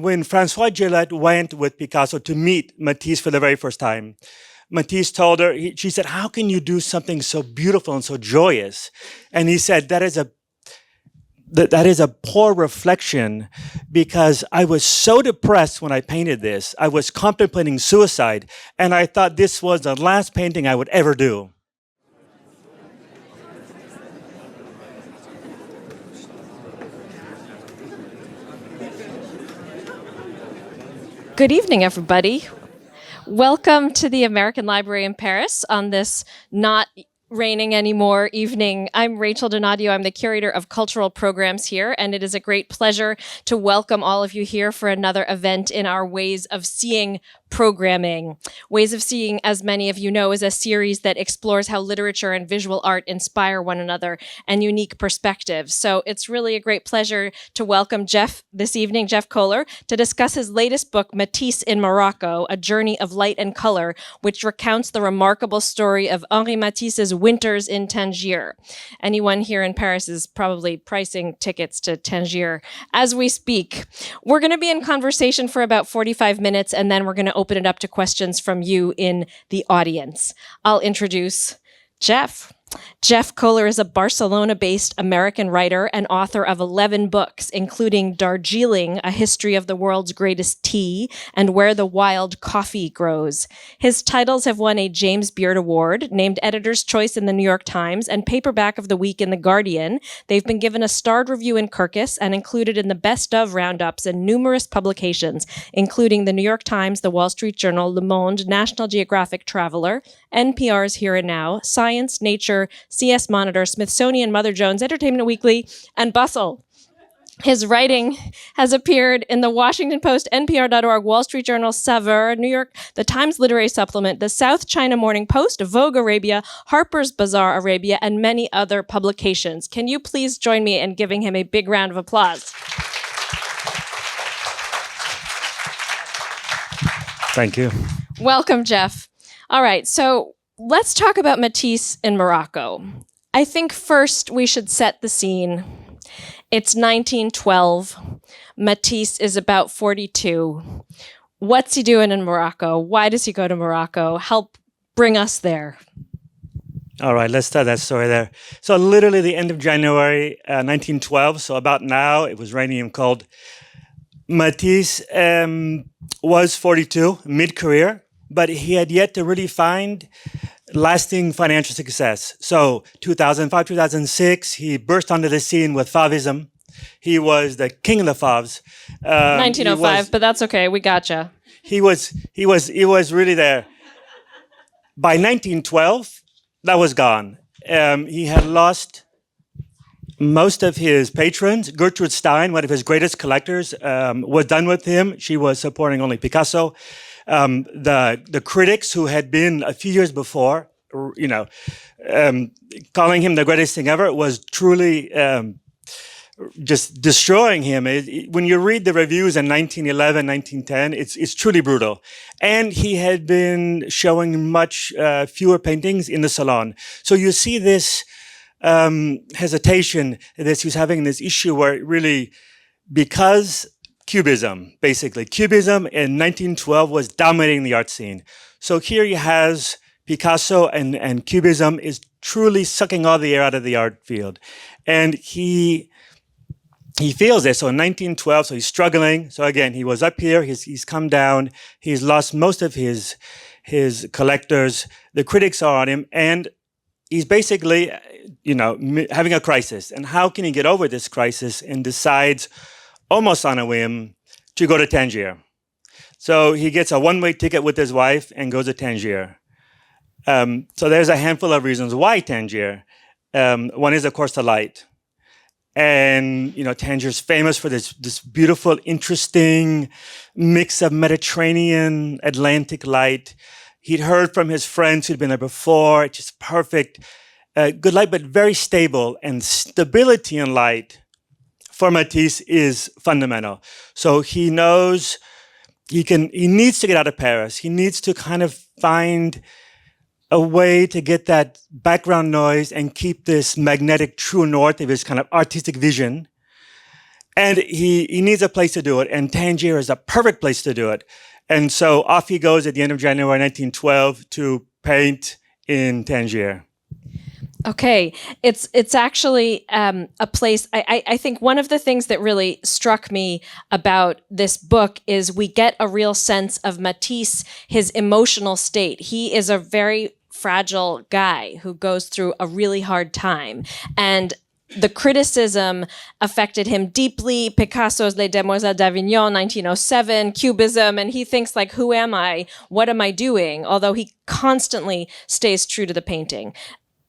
When Françoise Gillette went with Picasso to meet Matisse for the very first time, Matisse told her, she said, "How can you do something so beautiful and so joyous?" And he said, that is a poor reflection, because I was so depressed when I painted this. I was contemplating suicide, and I thought this was the last painting I would ever do. Good evening, everybody. Welcome to the American Library in Paris on this not raining anymore evening. I'm Rachel Donadio. I'm the curator of cultural programs here, and it is a great pleasure to welcome all of you here for another event in our Ways of Seeing programming. Ways of Seeing, as many of you know, is a series that explores how literature and visual art inspire one another and unique perspectives. So it's really a great pleasure to welcome Jeff this evening, Jeff Koehler, to discuss his latest book, Matisse in Morocco, A Journey of Light and Color, which recounts the remarkable story of Henri Matisse's winters in Tangier. Anyone here in Paris is probably pricing tickets to Tangier as we speak. We're going to be in conversation for about 45 minutes, and then we're going to open it up to questions from you in the audience. I'll introduce Jeff. Jeff Koehler is a Barcelona-based American writer and author of 11 books, including Dazzling, A History of the World's Greatest Tea, and Where the Wild Coffee Grows. His titles have won a James Beard Award, named Editor's Choice in the New York Times, and Paperback of the Week in The Guardian. They've been given a starred review in Kirkus and included in the Best of roundups in numerous publications, including the New York Times, the Wall Street Journal, Le Monde, National Geographic Traveler, NPR's Here and Now, Science, Nature, CS Monitor, Smithsonian, Mother Jones, Entertainment Weekly, and Bustle. His writing has appeared in the Washington Post, NPR.org, Wall Street Journal, Saveur, New York, the Times Literary Supplement, the South China Morning Post, Vogue Arabia, Harper's Bazaar Arabia, and many other publications. Can you please join me in giving him a big round of applause? Thank you. Welcome, Jeff. All right, so let's talk about Matisse in Morocco. I think first we should set the scene. It's 1912. Matisse is about 42. What's he doing in Morocco? Why does he go to Morocco? Help bring us there. All right, let's start that story there. So literally the end of January 1912, so about now, it was raining and cold. Matisse was 42, mid-career, but he had yet to really find lasting financial success. So 2005, 2006, he burst onto the scene with Fauvism. He was the king of the Fauves. 1905, but that's okay. We gotcha. He was really there. By 1912, that was gone. He had lost most of his patrons. Gertrude Stein, one of his greatest collectors, was done with him. She was supporting only Picasso. The critics who had been a few years before, calling him the greatest thing ever, was truly just destroying him. When you read the reviews in 1911, 1910, it's truly brutal. And he had been showing much fewer paintings in the Salon. So you see this hesitation, he was having this issue where really, because Cubism, basically. Cubism in 1912 was dominating the art scene. So here he has Picasso, and Cubism is truly sucking all the air out of the art field. And he feels this. So in 1912, so he's struggling. So again, he was up here, he's come down, he's lost most of his collectors. The critics are on him, and he's basically, having a crisis. And how can he get over this crisis? And decides, almost on a whim, to go to Tangier. So he gets a one-way ticket with his wife and goes to Tangier. So there's a handful of reasons why Tangier. One is, of course, the light. And, Tangier's famous for this beautiful, interesting mix of Mediterranean, Atlantic light. He'd heard from his friends who'd been there before, just perfect, good light, but very stable. And stability in light for Matisse is fundamental. So he knows he needs to get out of Paris. He needs to kind of find a way to get that background noise and keep this magnetic true north of his kind of artistic vision. And he needs a place to do it, and Tangier is a perfect place to do it. And so off he goes at the end of January 1912 to paint in Tangier. Okay, it's actually a place. I think one of the things that really struck me about this book is we get a real sense of Matisse, his emotional state. He is a very fragile guy who goes through a really hard time, and the criticism affected him deeply. Picasso's Les Demoiselles d'Avignon, 1907, Cubism, and he thinks like, who am I? What am I doing? Although he constantly stays true to the painting.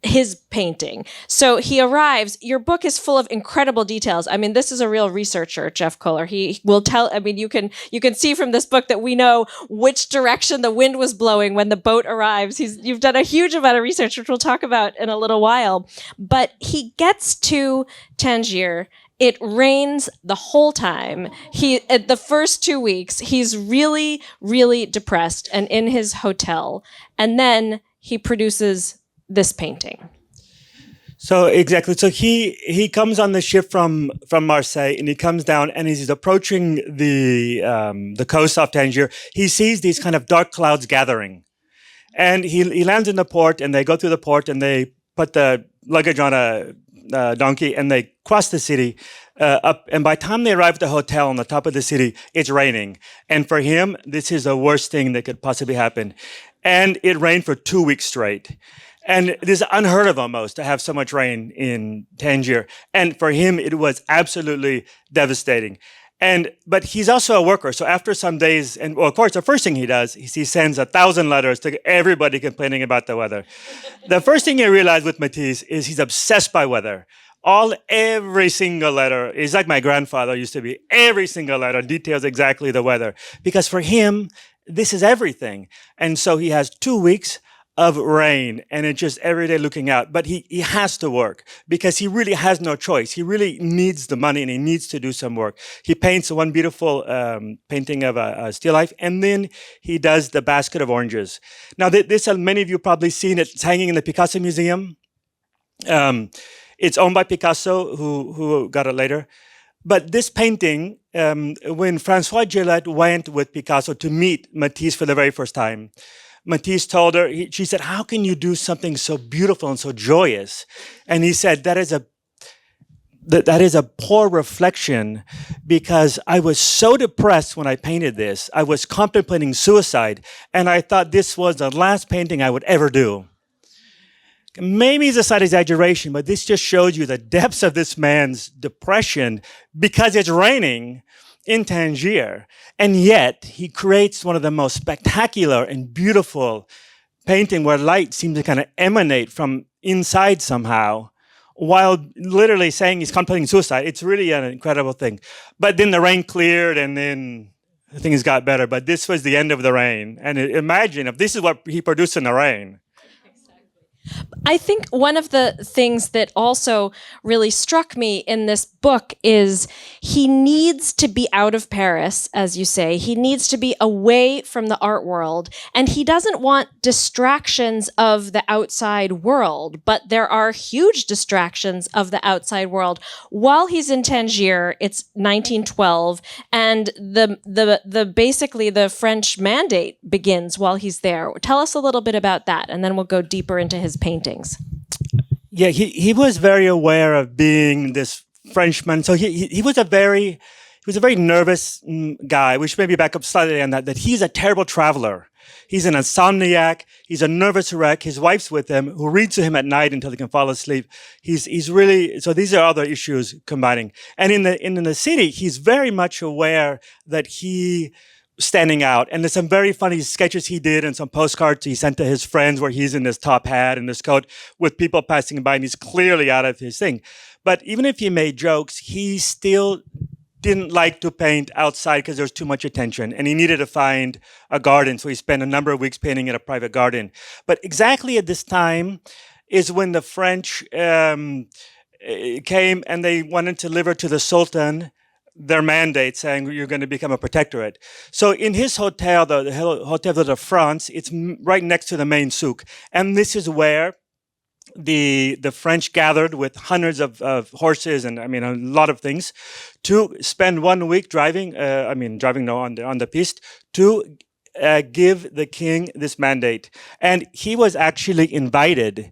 His painting. So he arrives. Your book is full of incredible details. I mean, this is a real researcher, Jeff Koehler. He will tell. I mean, you can see from this book that we know which direction the wind was blowing when the boat arrives. You've done a huge amount of research, which we'll talk about in a little while. But he gets to Tangier. It rains the whole time. At the first 2 weeks, he's really, really depressed and in his hotel. And then he produces this painting. So exactly. So he comes on the ship from Marseille, and he comes down, and as he's approaching the coast of Tangier, he sees these kind of dark clouds gathering, and he lands in the port, and they go through the port, and they put the luggage on a donkey, and they cross the city up. And by the time they arrive at the hotel on the top of the city, it's raining. And for him, this is the worst thing that could possibly happen. And it rained for 2 weeks straight. And it is unheard of almost to have so much rain in Tangier. And for him, it was absolutely devastating. But he's also a worker. So after some days, and well, of course, the first thing he does is he sends 1,000 letters to everybody complaining about the weather. The first thing he realized with Matisse is he's obsessed by weather. Every single letter is like my grandfather used to be. Every single letter details exactly the weather. Because for him, this is everything. And so he has 2 weeks of rain, and it's just every day looking out. But he has to work because he really has no choice. He really needs the money, and he needs to do some work. He paints one beautiful painting of a still life, and then he does the basket of oranges. Now, this many of you probably seen it. It's hanging in the Picasso Museum. It's owned by Picasso, who got it later. But this painting, when François Gillette went with Picasso to meet Matisse for the very first time, Matisse told her, she said, how can you do something so beautiful and so joyous? And he said, that is a poor reflection, because I was so depressed when I painted this. I was contemplating suicide, and I thought this was the last painting I would ever do. Maybe it's a slight exaggeration, but this just shows you the depths of this man's depression because it's raining in Tangier. And yet, he creates one of the most spectacular and beautiful painting where light seems to kind of emanate from inside somehow, while literally saying he's contemplating suicide. It's really an incredible thing. But then the rain cleared, and then things got better. But this was the end of the rain. And imagine if this is what he produced in the rain. I think one of the things that also really struck me in this book is he needs to be out of Paris, as you say. He needs to be away from the art world, and he doesn't want distractions of the outside world, but there are huge distractions of the outside world. While he's in Tangier, it's 1912, and the basically the French mandate begins while he's there. Tell us a little bit about that, and then we'll go deeper into his paintings. Yeah, he was very aware of being this Frenchman. So he was a very nervous guy. We should maybe back up slightly on that he's a terrible traveler. He's an insomniac. He's a nervous wreck. His wife's with him, who reads to him at night until he can fall asleep. He's really, so these are other issues combining. And in the city, he's very much aware that he standing out. And there's some very funny sketches he did and some postcards he sent to his friends where he's in this top hat and this coat with people passing by, and he's clearly out of his thing. But even if he made jokes, he still didn't like to paint outside because there was too much attention, and he needed to find a garden. So he spent a number of weeks painting in a private garden. But exactly at this time is when the French came and they wanted to deliver to the Sultan their mandate saying you're going to become a protectorate. So in his hotel, the Hotel de France, it's right next to the main souk. And this is where the French gathered with hundreds of horses and a lot of things to spend 1 week driving. On the piste to give the king this mandate, and he was actually invited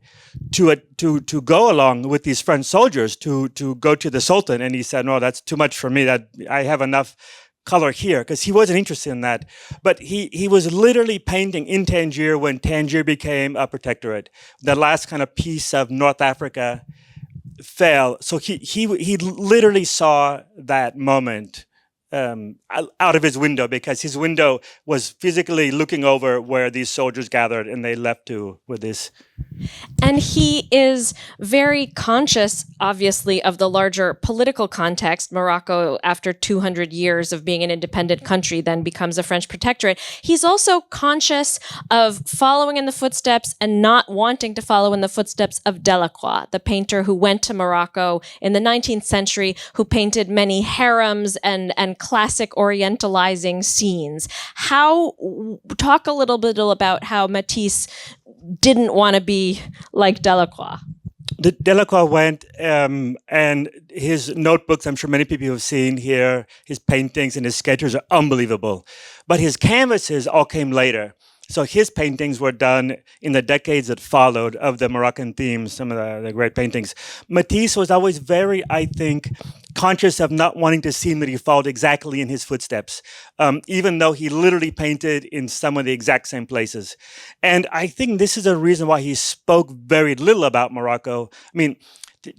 to go along with these French soldiers to go to the Sultan, and he said, "No, that's too much for me. That I have enough color here," because he wasn't interested in that. But he was literally painting in Tangier when Tangier became a protectorate. The last kind of piece of North Africa fell. So he literally saw that moment out of his window, because his window was physically looking over where these soldiers gathered, and they left with this. And he is very conscious, obviously, of the larger political context. Morocco, after 200 years of being an independent country, then becomes a French protectorate. He's also conscious of following in the footsteps and not wanting to follow in the footsteps of Delacroix, the painter who went to Morocco in the 19th century, who painted many harems and classic orientalizing scenes. Talk a little bit about how Matisse didn't want to be like Delacroix. Delacroix went, and his notebooks, I'm sure many people have seen here, his paintings and his sketches are unbelievable. But his canvases all came later. So his paintings were done in the decades that followed of the Moroccan themes, some of the great paintings. Matisse was always very, I think, conscious of not wanting to seem that he followed exactly in his footsteps, even though he literally painted in some of the exact same places. And I think this is a reason why he spoke very little about Morocco.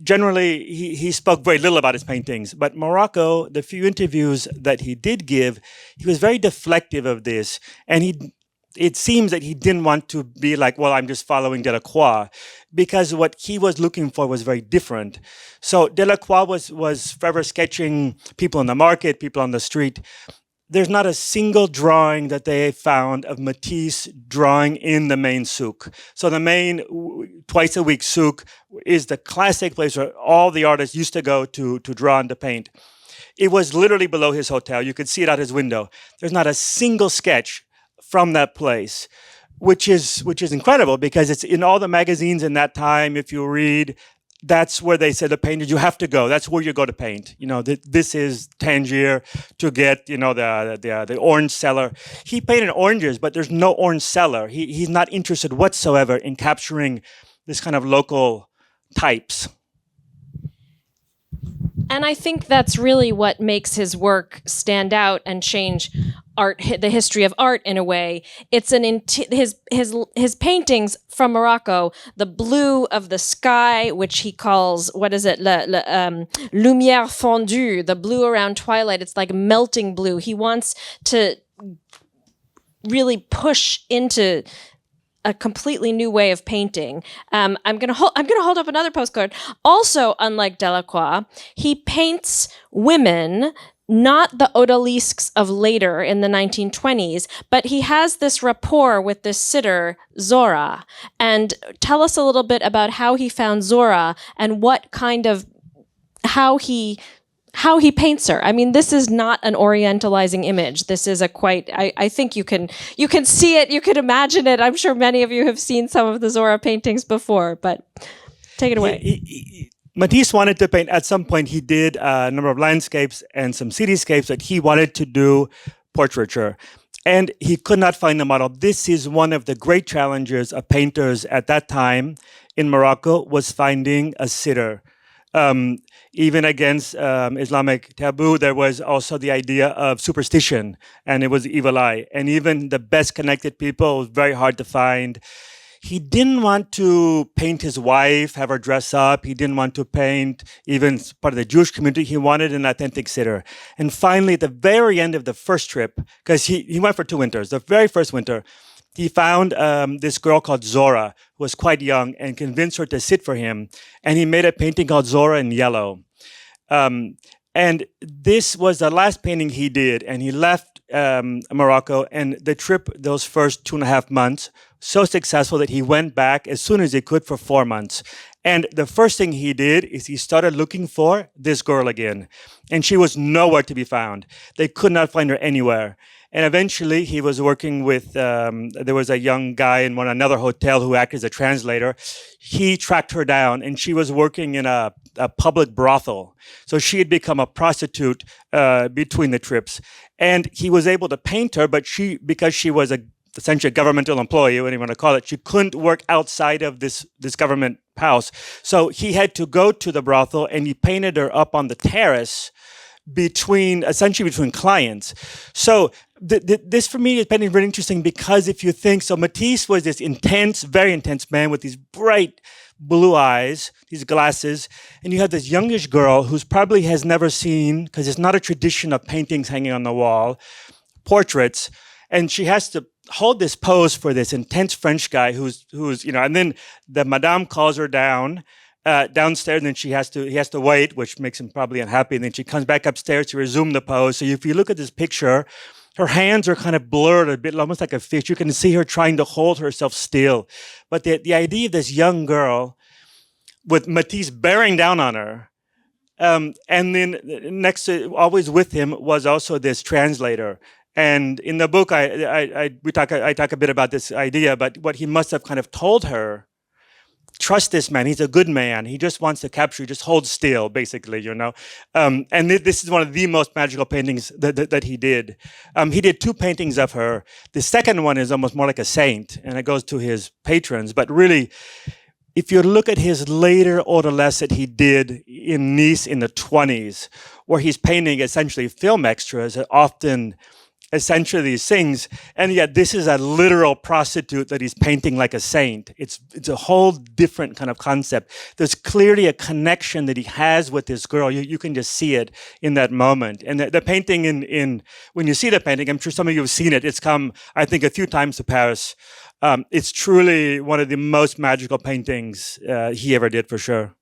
Generally, he spoke very little about his paintings, but Morocco, the few interviews that he did give, he was very deflective of this, and it seems that he didn't want to be like, well, I'm just following Delacroix, because what he was looking for was very different. So Delacroix was forever sketching people in the market, people on the street. There's not a single drawing that they found of Matisse drawing in the main souk. So the main twice-a-week souk is the classic place where all the artists used to go to draw and to paint. It was literally below his hotel. You could see it out his window. There's not a single sketch from that place, which is incredible, because it's in all the magazines in that time. If you read, that's where they said the painters, you have to go. That's where you go to paint. This is Tangier to get the orange cellar. He painted oranges, but there's no orange cellar. He's not interested whatsoever in capturing this kind of local types. And I think that's really what makes his work stand out and change the history of art in a way. It's his paintings from Morocco, the blue of the sky, which he calls, lumière fondue, the blue around twilight. It's like melting blue. He wants to really push into a completely new way of painting. I'm gonna hold up another postcard. Also, unlike Delacroix, he paints women, not the odalisques of later in the 1920s, but he has this rapport with this sitter, Zora. And tell us a little bit about how he found Zora and how he paints her. This is not an orientalizing image. This is I think you can see it, you can imagine it. I'm sure many of you have seen some of the Zora paintings before, but take it away. Matisse wanted to paint, at some point he did a number of landscapes and some cityscapes that he wanted to do portraiture. And he could not find a model. This is one of the great challenges of painters at that time in Morocco, was finding a sitter. Even against Islamic taboo, there was also the idea of superstition, and it was evil eye. And even the best connected people, it was very hard to find. He didn't want to paint his wife, have her dress up. He didn't want to paint even part of the Jewish community. He wanted an authentic sitter. And finally, at the very end of the first trip, because he went for 2 winters, the very first winter, he found this girl called Zora, who was quite young, and convinced her to sit for him. And he made a painting called Zora in yellow. And this was the last painting he did. And he left Morocco. And the trip, those first 2.5 months, so successful that he went back as soon as he could for 4 months. And the first thing he did is he started looking for this girl again. And she was nowhere to be found. They could not find her anywhere. And eventually he was working with, there was a young guy in another hotel who acted as a translator. He tracked her down, and she was working in a public brothel. So she had become a prostitute between the trips. And he was able to paint her, but because she was essentially a governmental employee, whatever you want to call it, she couldn't work outside of this government house. So he had to go to the brothel, and he painted her up on the terrace essentially between clients. So this for me is very interesting, because if you think, so Matisse was this intense, very intense man with these bright blue eyes, these glasses, and you have this youngish girl who's probably has never seen, because it's not a tradition of paintings hanging on the wall, portraits, and she has to hold this pose for this intense French guy who's and then the madame calls her downstairs, and then he has to wait, which makes him probably unhappy, and then she comes back upstairs to resume the pose. So if you look at this picture, her hands are kind of blurred a bit, almost like a fish. You can see her trying to hold herself still. But the idea of this young girl with Matisse bearing down on her, and then next to, always with him, was also this translator. And in the book, I talk a bit about this idea, but what he must have kind of told her: trust this man. He's a good man. He just wants to capture you. Just hold still, basically, And this is one of the most magical paintings that he did. He did two paintings of her. The second one is almost more like a saint, and it goes to his patrons. But really, if you look at his later odalisques that he did in Nice in the 20s, where he's painting essentially film extras, often essentially these things, and yet this is a literal prostitute that he's painting like a saint. It's a whole different kind of concept. There's clearly a connection that he has with this girl. You can just see it in that moment. And the painting in when you see the painting, I'm sure some of you have seen it. It's come, I think, a few times to Paris. It's truly one of the most magical paintings he ever did, for sure.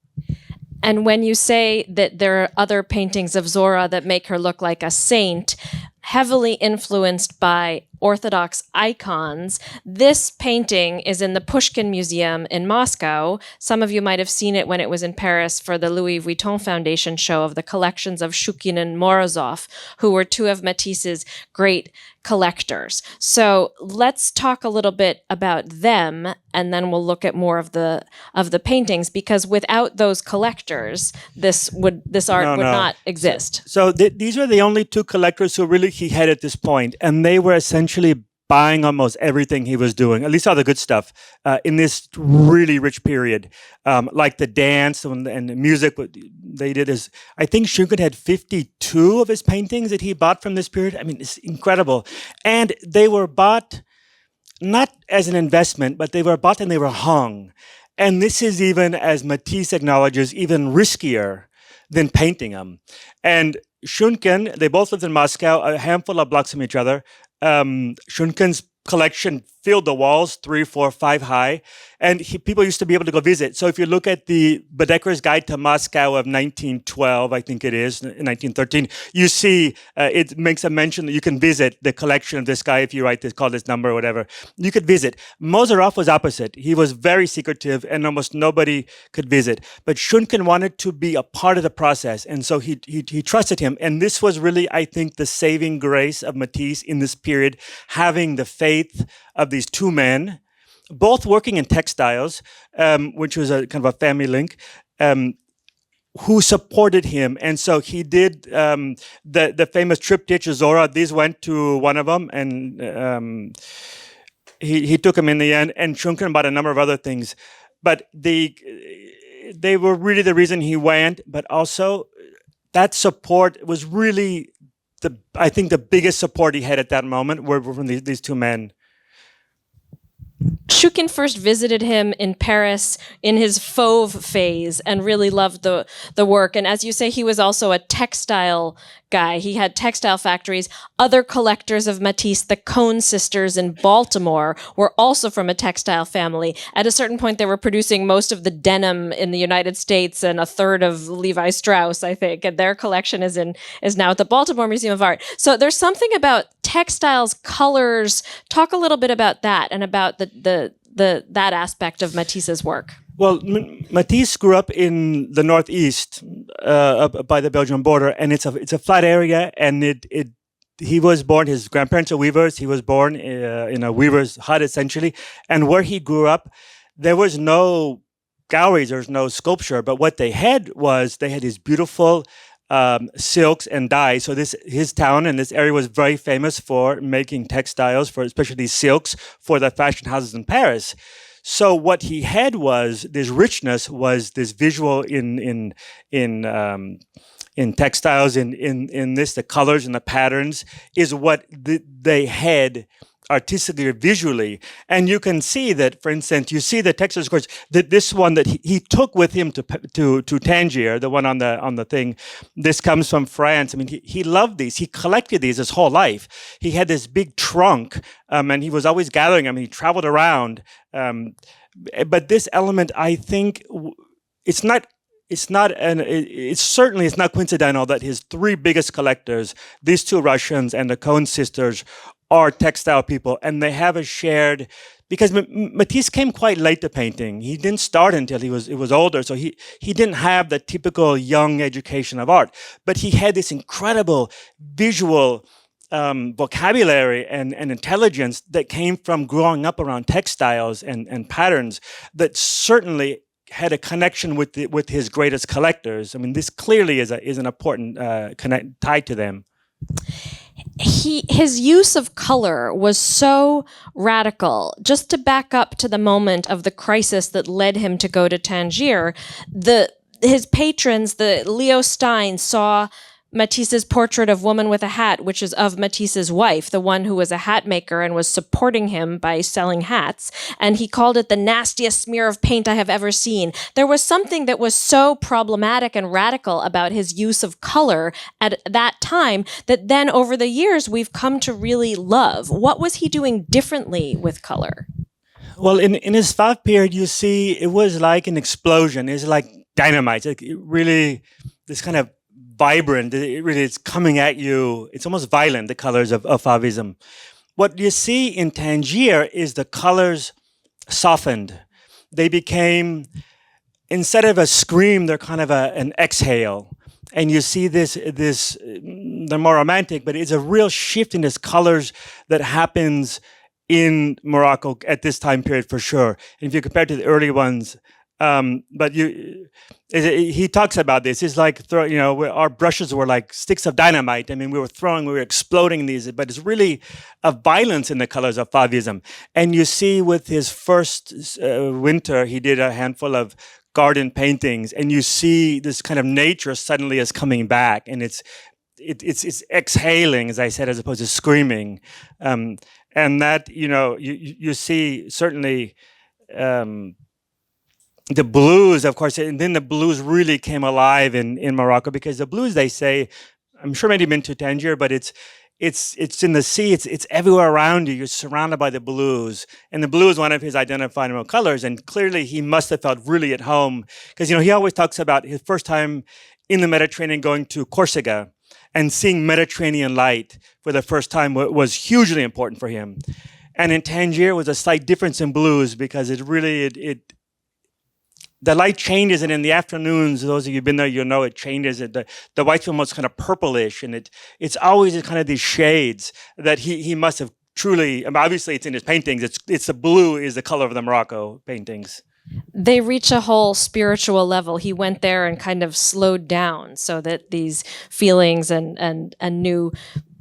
And when you say that there are other paintings of Zora that make her look like a saint, heavily influenced by Orthodox icons, this painting is in the Pushkin Museum in Moscow. Some of you might have seen it when it was in Paris for the Louis Vuitton Foundation show of the collections of Shukin and Morozov, who were two of Matisse's great collectors. So let's talk a little bit about them, and then we'll look at more of the paintings, because without those collectors, this art would not exist. So these were the only two collectors who really he had at this point, and they were essentially buying almost everything he was doing, at least all the good stuff, in this really rich period. Like the dance and the music, what they did is, I think Shukin had 52 of his paintings that he bought from this period. I mean, it's incredible. And they were bought not as an investment, but they were bought and they were hung. And this is, even as Matisse acknowledges, even riskier than painting them. And Shunkin, they both lived in Moscow, a handful of blocks from each other. Shunkin's collection filled the walls, 3, 4, 5 high, and people used to be able to go visit. So if you look at the Bedecker's Guide to Moscow of 1912, I think it is, 1913, you see it makes a mention that you can visit the collection of this guy if you call this number or whatever. You could visit. Mozarov was opposite. He was very secretive, and almost nobody could visit. But Shunkin wanted to be a part of the process, and so he trusted him. And this was really, I think, the saving grace of Matisse in this period, having the faith of these two men, both working in textiles, which was a kind of a family link, who supported him. And so he did the famous triptych Zora. These went to one of them, and he took him in the end. And Shunkin bought a number of other things. But they were really the reason he went. But also that support was really, I think, the biggest support he had at that moment were from these two men. Shukin first visited him in Paris in his fauve phase and really loved the work. And as you say, he was also a textile guy. He had textile factories. Other collectors of Matisse, the Cohn sisters in Baltimore, were also from a textile family. At a certain point, they were producing most of the denim in the United States and a third of Levi Strauss, I think. And their collection is now at the Baltimore Museum of Art. So there's something about textiles, colors. Talk a little bit about that and about that aspect of Matisse's work. Well, Matisse grew up in the Northeast, up by the Belgian border, and it's a flat area, and he was born, his grandparents are weavers. He was born in a weaver's hut, essentially. And where he grew up, there was no galleries, there was no sculpture. But what they had these beautiful silks and dyes. So his town and this area was very famous for making textiles, for especially silks, for the fashion houses in Paris. So what he had was this richness, was this visual in textiles, in this, the colors and the patterns is what they had artistically or visually. And you can see that, for instance, you see the textiles, of course, that this one that he took with him to Tangier, the one on the thing, this comes from France. I mean, he loved these. He collected these his whole life. He had this big trunk, and he was always gathering them. He traveled around. But this element, I think, it's certainly not coincidental that his three biggest collectors, these two Russians and the Cohen sisters, are textile people, and they have a shared, because Matisse came quite late to painting. He didn't start until he was older, so he didn't have the typical young education of art, but he had this incredible visual vocabulary and intelligence that came from growing up around textiles and patterns that certainly had a connection with his greatest collectors. I mean, this clearly is an important tie to them. His use of color was so radical. Just to back up to the moment of the crisis that led him to go to Tangier, his patrons, the Leo Stein, saw Matisse's portrait of Woman with a Hat, which is of Matisse's wife, the one who was a hat maker and was supporting him by selling hats. And he called it the nastiest smear of paint I have ever seen. There was something that was so problematic and radical about his use of color at that time that then over the years we've come to really love. What was he doing differently with color? Well, in his Fauve period, you see, it was like an explosion. It's like dynamite. It really, this kind of vibrant, it's coming at you. It's almost violent, the colors of Fauvism. What you see in Tangier is the colors softened. They became, instead of a scream, they're kind of an exhale. And you see this, they're more romantic, but it's a real shift in these colors that happens in Morocco at this time period for sure. And if you compare to the early ones, but he talks about this. It's like, our brushes were like sticks of dynamite. I mean, we were exploding these, but it's really a violence in the colors of Fauvism. And you see with his first winter, he did a handful of garden paintings, and you see this kind of nature suddenly is coming back, and it's exhaling, as I said, as opposed to screaming. And that, you see certainly, the blues, of course, and then the blues really came alive in Morocco, because the blues, they say, I'm sure many have been to Tangier, but it's in the sea, it's everywhere around you. You're surrounded by the blues, and the blue is one of his identifiable colors. And clearly, he must have felt really at home, because he always talks about his first time in the Mediterranean, going to Corsica and seeing Mediterranean light for the first time was hugely important for him. And in Tangier was a slight difference in blues, because the light changes, and in the afternoons, those of you who've been there, you'll know it changes. The white's almost kind of purplish, and it's always kind of these shades that he must have truly. I mean, obviously, it's in his paintings. It's the blue is the color of the Morocco paintings. They reach a whole spiritual level. He went there and kind of slowed down so that these feelings and new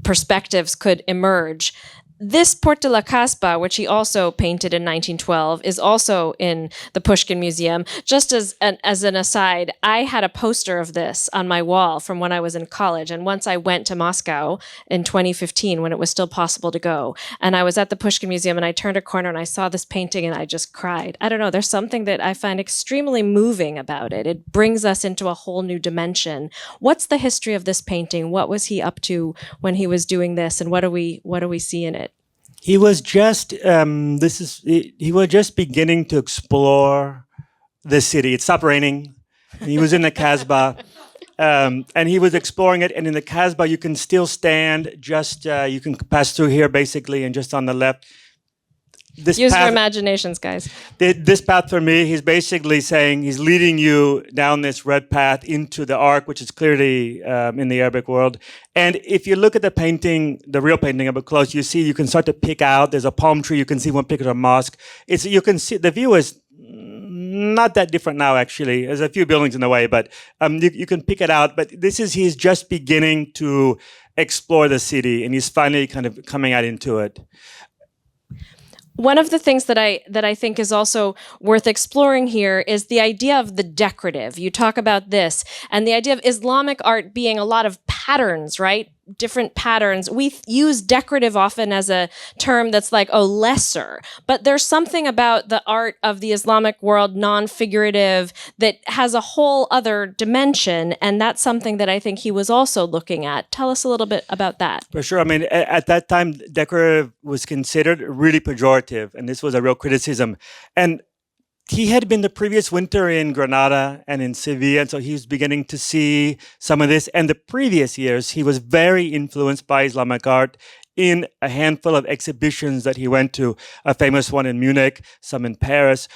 perspectives could emerge. This Porte de la Casbah, which he also painted in 1912, is also in the Pushkin Museum. Just as an aside, I had a poster of this on my wall from when I was in college. And once I went to Moscow in 2015, when it was still possible to go, and I was at the Pushkin Museum, and I turned a corner and I saw this painting and I just cried. I don't know, there's something that I find extremely moving about it. It brings us into a whole new dimension. What's the history of this painting? What was he up to when he was doing this, and what do we see in it? He was just he was just beginning to explore the city. It stopped raining. He was in the Casbah, and he was exploring it. And in the Casbah, you can still stand. You can pass through here basically, and just on the left, this Use your path, imaginations, guys. this path for me, he's basically saying he's leading you down this red path into the arc, which is clearly in the Arabic world. And if you look at the painting, the real painting up close, you can start to pick out. There's a palm tree. You can see one picture of a mosque. You can see the view is not that different now, actually. There's a few buildings in the way, but you can pick it out. But he's just beginning to explore the city, and he's finally kind of coming out into it. One of the things that I think is also worth exploring here is the idea of the decorative. You talk about this, and the idea of Islamic art being a lot of patterns, right? Different patterns. We use decorative often as a term that's like, oh, lesser. But there's something about the art of the Islamic world, non-figurative, that has a whole other dimension. And that's something that I think he was also looking at. Tell us a little bit about that. For sure. I mean, at that time, decorative was considered really pejorative, and this was a real criticism. And he had been the previous winter in Granada and in Sevilla, and so he was beginning to see some of this. And the previous years, he was very influenced by Islamic art in a handful of exhibitions that he went to, a famous one in Munich, some in Paris.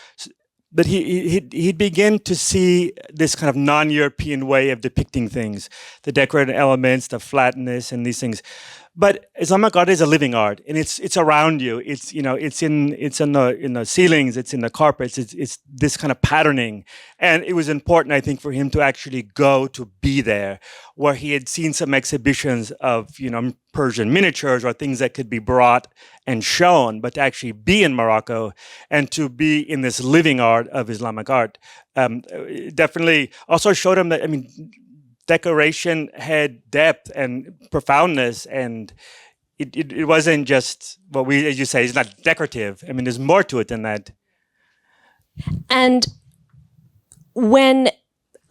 But he began to see this kind of non-European way of depicting things, the decorative elements, the flatness, and these things. But Islamic art is a living art, and it's around you. It's in the ceilings, it's in the carpets. It's this kind of patterning, and it was important, I think, for him to actually go to be there, where he had seen some exhibitions of Persian miniatures or things that could be brought and shown, but to actually be in Morocco and to be in this living art of Islamic art, definitely also showed him that, decoration had depth and profoundness, and it wasn't just what as you say, it's not decorative. There's more to it than that. And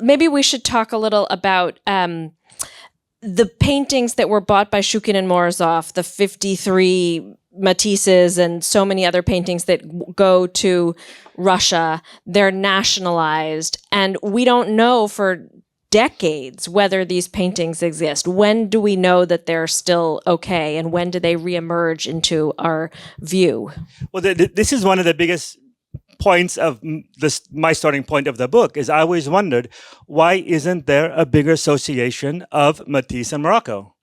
maybe we should talk a little about the paintings that were bought by Shukin and Morozov, the 53 Matisses and so many other paintings that go to Russia. They're nationalized, and we don't know for decades whether these paintings exist. When do we know that they're still okay, and when do they reemerge into our view? Well, this is one of the biggest points of my starting point of the book. Is I always wondered, why isn't there a bigger association of Matisse and Morocco?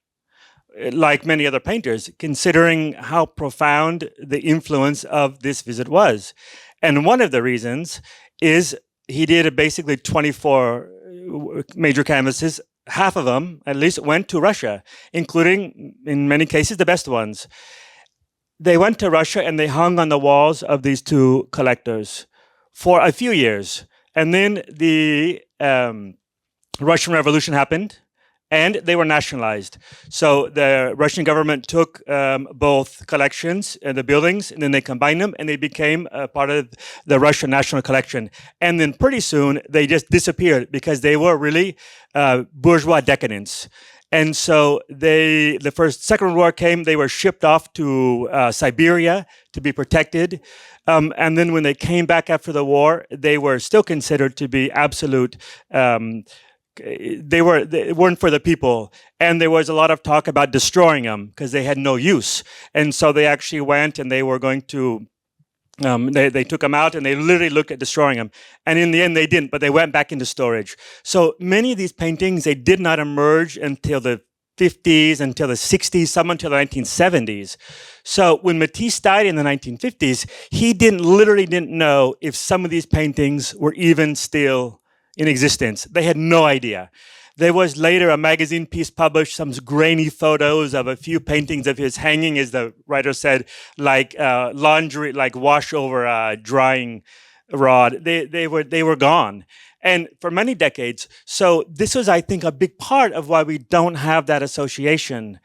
Like many other painters, considering how profound the influence of this visit was. And one of the reasons is he did basically 24 major canvases. Half of them, at least, went to Russia, including, in many cases, the best ones. They went to Russia and they hung on the walls of these two collectors for a few years. And then the Russian Revolution happened, and they were nationalized. So the Russian government took both collections and the buildings, and then they combined them, and they became a part of the Russian National Collection. And then pretty soon, they just disappeared because they were really bourgeois decadents. And so the Second World War came, they were shipped off to Siberia to be protected. And then when they came back after the war, they were still considered to be absolute they weren't for the people, and there was a lot of talk about destroying them because they had no use. And so they actually went and they were going to they took them out and they literally looked at destroying them. And in the end, they didn't, but they went back into storage. So many of these paintings, they did not emerge until the 50s, until the 60s, some until the 1970s. So when Matisse died in the 1950s, he literally didn't know if some of these paintings were even still in existence. They had no idea. There was later a magazine piece published, some grainy photos of a few paintings of his hanging, as the writer said, like laundry, like wash over a drying rod. They were gone. And for many decades. So this was, I think, a big part of why we don't have that association.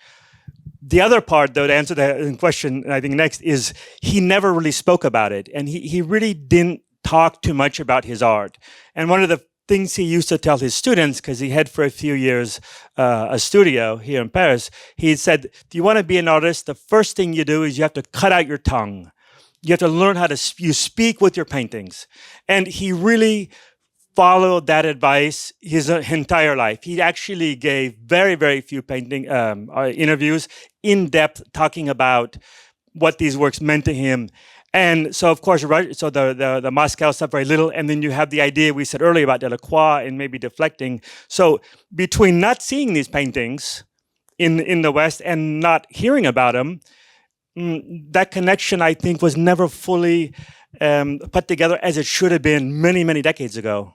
The other part, though, to answer the question, I think next, is he never really spoke about it. And he really didn't talk too much about his art. And one of the things he used to tell his students, because he had for a few years a studio here in Paris, he said, do you want to be an artist? The first thing you do is you have to cut out your tongue. You have to learn how to you speak with your paintings. And he really followed that advice his entire life. He actually gave very, very few painting interviews in depth talking about what these works meant to him. And so, of course, so the Moscow stuff very little, and then you have the idea we said earlier about Delacroix and maybe deflecting. So between not seeing these paintings in the West and not hearing about them, that connection, I think, was never fully put together as it should have been many, many decades ago.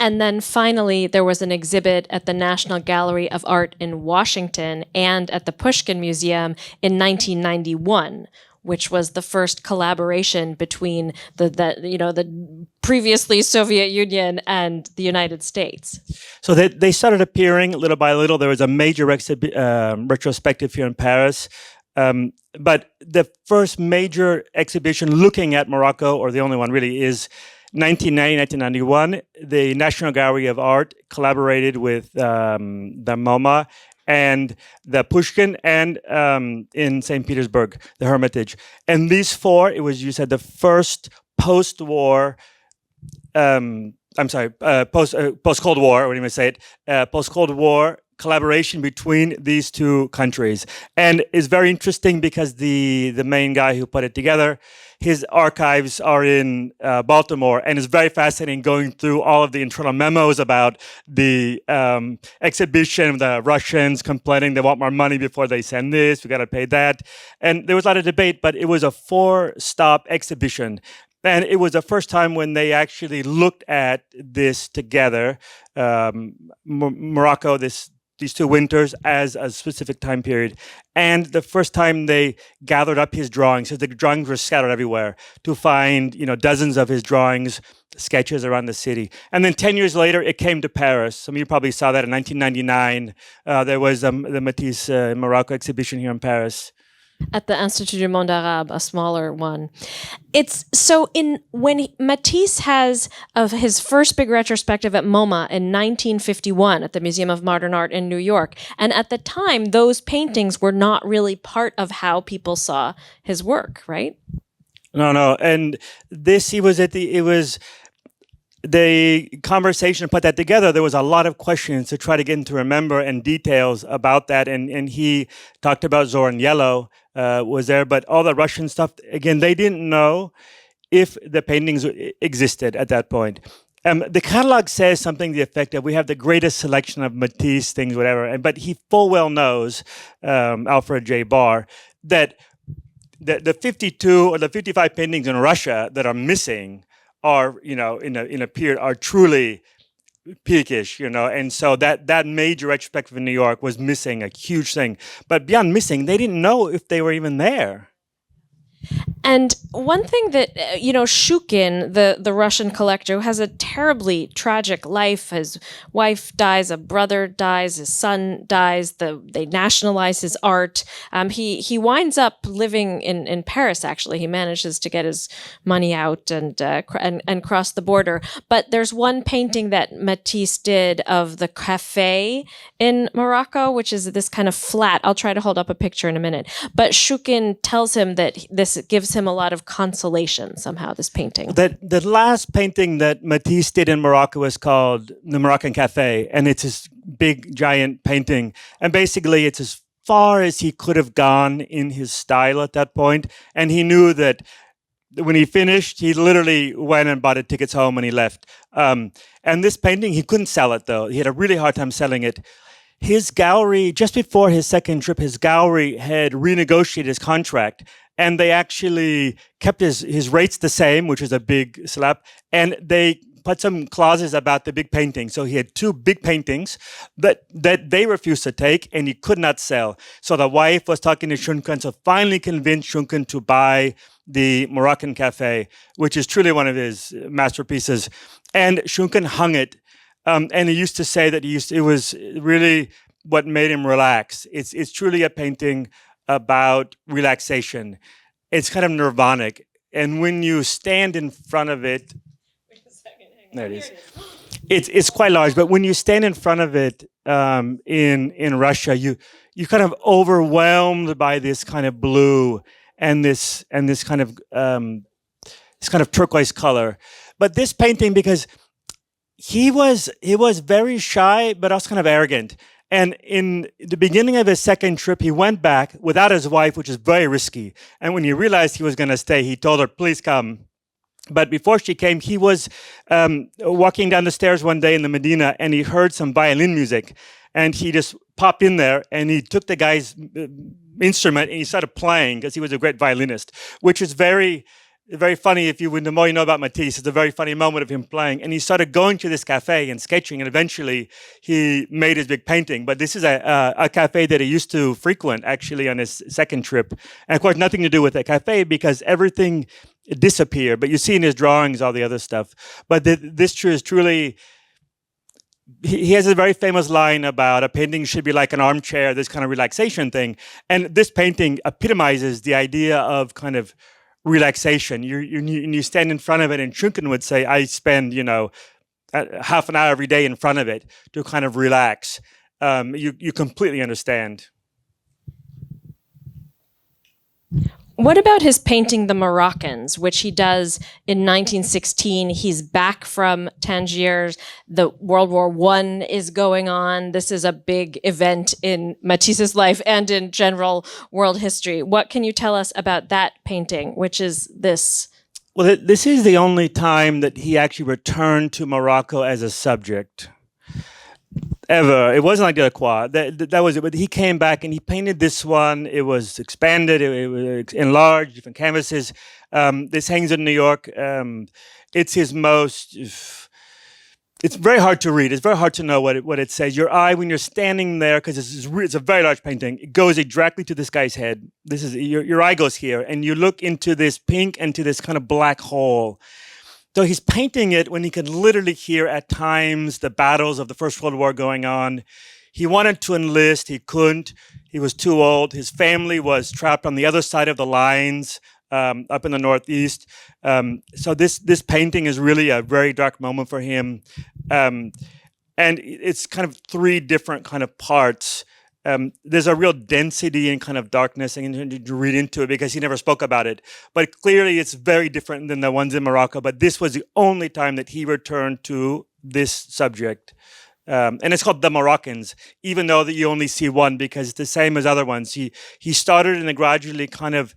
And then finally, there was an exhibit at the National Gallery of Art in Washington and at the Pushkin Museum in 1991, which was the first collaboration between the previously Soviet Union and the United States. So they started appearing little by little. There was a major retrospective here in Paris. But the first major exhibition looking at Morocco, or the only one really, is 1991, the National Gallery of Art collaborated with the MoMA and the Pushkin and in St. Petersburg, the Hermitage. And these four, it was, you said, the first post-war, post-Cold War, or what do you say it, post-Cold War collaboration between these two countries. And it's very interesting because the main guy who put it together, his archives are in Baltimore, and it's very fascinating going through all of the internal memos about the exhibition, the Russians complaining they want more money before they send this, we got to pay that. And there was a lot of debate, but it was a 4-stop exhibition. And it was the first time when they actually looked at this together, Morocco, these two winters as a specific time period. And the first time they gathered up his drawings, so the drawings were scattered everywhere, to find, dozens of his drawings, sketches around the city. And then 10 years later, it came to Paris. Some of you probably saw that in 1999. There was the Matisse Morocco exhibition here in Paris. At the Institut du Monde Arabe, a smaller one. It's so when Matisse has of his first big retrospective at MoMA in 1951 at the Museum of Modern Art in New York, and at the time those paintings were not really part of how people saw his work, right? No, and this it was the conversation to put that together. There was a lot of questions to try to get him to remember and details about that, and he talked about Zoran Yellow. Was there, but all the Russian stuff, again, they didn't know if the paintings existed at that point. The catalog says something to the effect of, we have the greatest selection of Matisse things, whatever, but he full well knows, Alfred J. Barr, that the 52 or the 55 paintings in Russia that are missing are, in a period, are truly peakish, and so that major retrospective in New York was missing a huge thing. But beyond missing, they didn't know if they were even there. And one thing that, Shukin, the Russian collector, who has a terribly tragic life, his wife dies, a brother dies, his son dies, they nationalize his art. He winds up living in Paris, actually. He manages to get his money out and cross the border. But there's one painting that Matisse did of the cafe in Morocco, which is this kind of flat. I'll try to hold up a picture in a minute. But Shukin tells him that this gives him a lot of consolation somehow, this painting. The last painting that Matisse did in Morocco was called The Moroccan Cafe, and it's this big, giant painting. And basically, it's as far as he could have gone in his style at that point. And he knew that when he finished, he literally went and bought tickets home and he left. And this painting, he couldn't sell it, though. He had a really hard time selling it. His gallery, just before his second trip, his gallery had renegotiated his contract, and they actually kept his rates the same, which is a big slap, and they put some clauses about the big painting. So he had 2 big paintings that they refused to take, and he could not sell. So the wife was talking to Shunkin, so finally convinced Shunkin to buy the Moroccan Cafe, which is truly one of his masterpieces. And Shunkin hung it. And he used to say that it was really what made him relax. It's truly a painting about relaxation. It's kind of nirvanic. And when you stand in front of it, wait a second, there it is. It's quite large, but when you stand in front of it in Russia, you kind of overwhelmed by this kind of blue and this kind of turquoise color. But this painting, because he was very shy, but also kind of arrogant. And in the beginning of his second trip, he went back without his wife, which is very risky. And when he realized he was going to stay, he told her, please come. But before she came, he was walking down the stairs one day in the Medina, and he heard some violin music. And he just popped in there, and he took the guy's instrument, and he started playing, because he was a great violinist, which is very funny. If the more you know about Matisse, it's a very funny moment of him playing. And he started going to this cafe and sketching, and eventually he made his big painting. But this is a cafe that he used to frequent, actually, on his second trip. And of course, nothing to do with the cafe, because everything disappeared. But you see in his drawings all the other stuff. But this is truly... He has a very famous line about a painting should be like an armchair, this kind of relaxation thing. And this painting epitomizes the idea of kind of relaxation. You stand in front of it, and Schunken would say, I spend, half an hour every day in front of it to kind of relax. You completely understand. What about his painting The Moroccans, which he does in 1916? He's back from Tangier. The World War I is going on. This is a big event in Matisse's life and in general world history. What can you tell us about that painting, which is this? Well, this is the only time that he actually returned to Morocco as a subject. Ever. It wasn't like Delacroix. That was it. But he came back and he painted this one. It was expanded. It was enlarged, different canvases. This hangs in New York. It's his most... It's very hard to read. It's very hard to know what it says. Your eye, when you're standing there, because it's a very large painting, it goes directly to this guy's head. This is your eye goes here, and you look into this pink and to this kind of black hole. So he's painting it when he can literally hear at times the battles of the First World War going on. He wanted to enlist. He couldn't. He was too old. His family was trapped on the other side of the lines up in the Northeast. So this painting is really a very dark moment for him. And it's kind of three different kind of parts. There's a real density and kind of darkness, and you read into it because he never spoke about it. But clearly it's very different than the ones in Morocco. But this was the only time that he returned to this subject. And it's called The Moroccans, even though that you only see one, because it's the same as other ones. He started, and then gradually kind of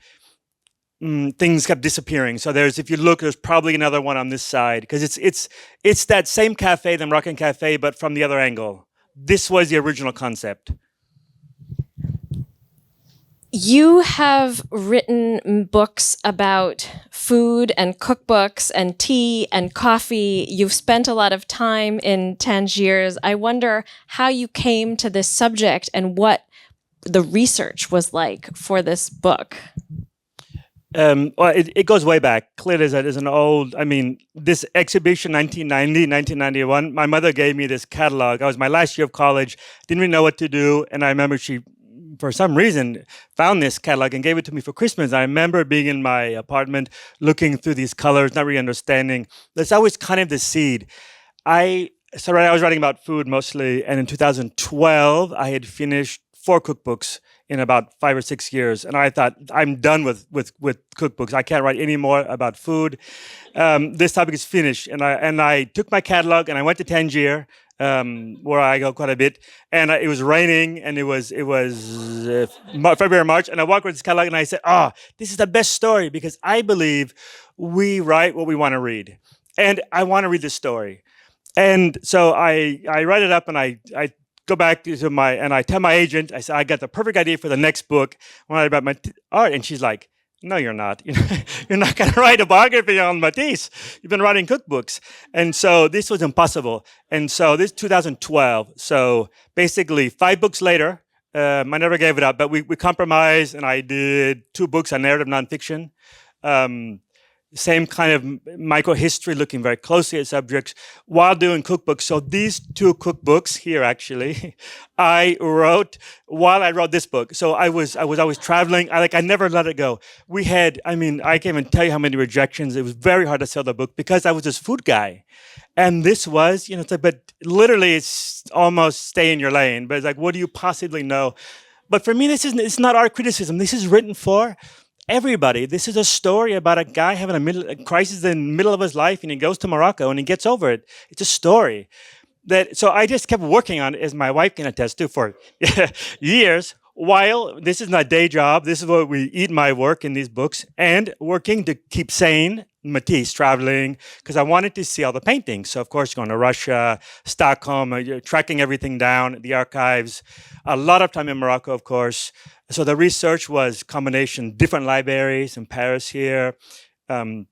things kept disappearing. So if you look, there's probably another one on this side, because it's that same cafe, the Moroccan cafe, but from the other angle. This was the original concept. You have written books about food and cookbooks and tea and coffee. You've spent a lot of time in Tangiers. I wonder how you came to this subject and what the research was like for this book. Well, it goes way back. Clearly, there's an old, this exhibition, 1990, 1991, my mother gave me this catalog. I was my last year of college, didn't really know what to do, and I remember she, for some reason, found this catalog and gave it to me for Christmas. I remember being in my apartment, looking through these colors, not really understanding. That's always kind of the seed. I was writing about food mostly, and in 2012, I had finished 4 cookbooks in about 5 or 6 years, and I thought, I'm done with cookbooks. I can't write any more about food. This topic is finished, and I took my catalog and I went to Tangier, where I go quite a bit, and it was raining, and it was February, March, and I walked with this catalog and I said, this is the best story, because I believe we write what we want to read, and I want to read this story. And so I write it up, and I go back to and I tell my agent, I say, I got the perfect idea for the next book. When I write about my art, and she's like, no, you're not. You're not going to write a biography on Matisse. You've been writing cookbooks. And so this was impossible. And so this 2012. So basically 5 books later, I never gave it up, but we compromised, and I did 2 books on narrative nonfiction. Same kind of microhistory, looking very closely at subjects while doing cookbooks. So these 2 cookbooks here, actually, I wrote while I wrote this book. So I was always traveling. I never let it go. We had, I can't even tell you how many rejections. It was very hard to sell the book because I was this food guy. And this was, but literally it's almost stay in your lane. But it's like, what do you possibly know? But for me, it's not art criticism. This is written for everybody. This is a story about a guy having a crisis in the middle of his life, and he goes to Morocco and he gets over it. It's a story. So I just kept working on it, as my wife can attest to, for years. While this is my day job, this is what we eat my work in these books, and working to keep sane Matisse, traveling, because I wanted to see all the paintings. So, of course, going to Russia, Stockholm, tracking everything down, the archives, a lot of time in Morocco, of course. So the research was combination, different libraries in Paris here, a